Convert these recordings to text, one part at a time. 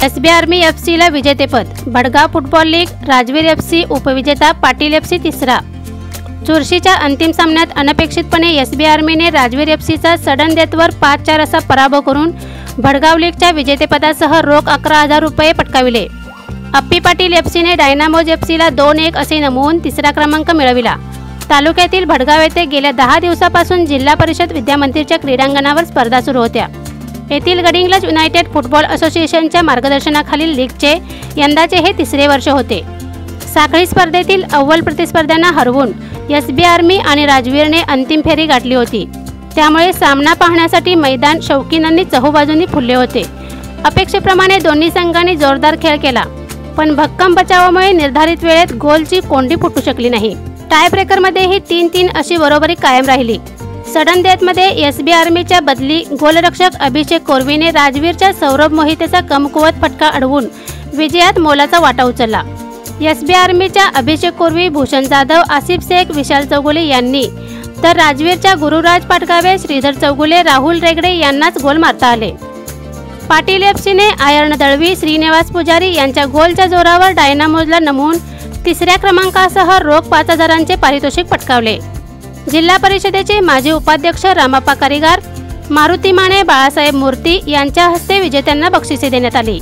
SB army एफसीला विजेतेपद, Bhadgaon football league Rajveer FC उपविजेता, Patil FC तिसरा। चुरशीच्या अंतिम सामन्यात अनपेक्षितपणे एसबी आर्मीने राजवीर एफसीचा सडन डेथवर 5-4 असा पराभव करून भडगाव लीगच्या विजेतेपदासह रोख 11,000 रुपये पटकाविले। अप्पी पाटील एफसीने डायनामोज एफसीला 2-1 असे नमवून तिसरा क्रमांक मिळविला। तालुक्यातील भडगाव येथे गेल्या 10 दिवसापासून जिल्हा परिषद विद्यामंदिरच्या क्रीडांगणावर स्पर्धा सुरू होत्या। येथील गडिंग्लज युनायटेड फुटबॉल असोसिएशनच्या मार्गदर्शनाखालील लीगचे यंदाचे हे तिसरे वर्ष होते। साखळी स्पर्धेतील अव्वल प्रतिस्पर्ध्यांना हरवून एसबी आर्मी आणि राजवीरने अंतिम फेरी गाठली होती। त्यामुळे सामना पाहण्यासाठी मैदान शौकीनांनी चहूबाजूंनी फुलले होते। अपेक्षेप्रमाणे दोन्ही संघांनी जोरदार खेळ केला, पण भक्कम बचावामुळे निर्धारित वेळेत गोलची कोंडी फुटू शकली नाही। टाय ब्रेकरमध्येही 3-3 अशी बरोबरी कायम राहिली। सडन डेथमध्ये एसबी आर्मीच्या बदली गोलरक्षक अभिषेक कोरवीने राजवीरच्या सौरभ मोहितेचा कमकुवत फटका अडवून विजयात मोलाचा वाटा उचलला। एसबी आर्मीच्या अभिषेक कोरवी, भूषण जाधव, आसिफ शेख, विशाल चौगुले यांनी, तर राजवीरच्या गुरुराज पाटगावे, श्रीधर चौगुले, राहुल रेगडे यांनाच गोल मारता आले। पाटील एफसीने आयर्न दळवी, श्रीनिवास पुजारी यांच्या गोलच्या जोरावर डायनामोजला नमवून तिसऱ्या क्रमांकासह रोख 5,000चे पारितोषिक पटकावले। जिल्हा परिषदेचे माजी उपाध्यक्ष रामप्पा कारीगार, मारुती माने, बाळासाहेब मूर्ती यांच्या हस्ते विजेत्यांना बक्षिसे देण्यात आली।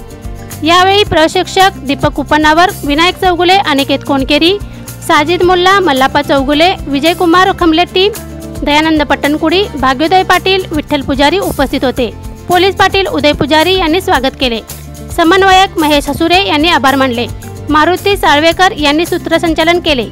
यावेळी प्रशिक्षक दीपक उपनावर, विनायक चौगुले, अनिकेत कोणकेरी, साजिद मुल्ला, मल्लाप्पा चौगुले, विजयकुमार खमलेट्टी, दयानंद पट्टणकुडी, भाग्योदय पाटील, विठ्ठल पुजारी उपस्थित होते। पोलीस पाटील उदय पुजारी यांनी स्वागत केले। समन्वयक महेश हसुरे यांनी आभार मानले। मारुती साळवेकर यांनी सूत्रसंचालन केले।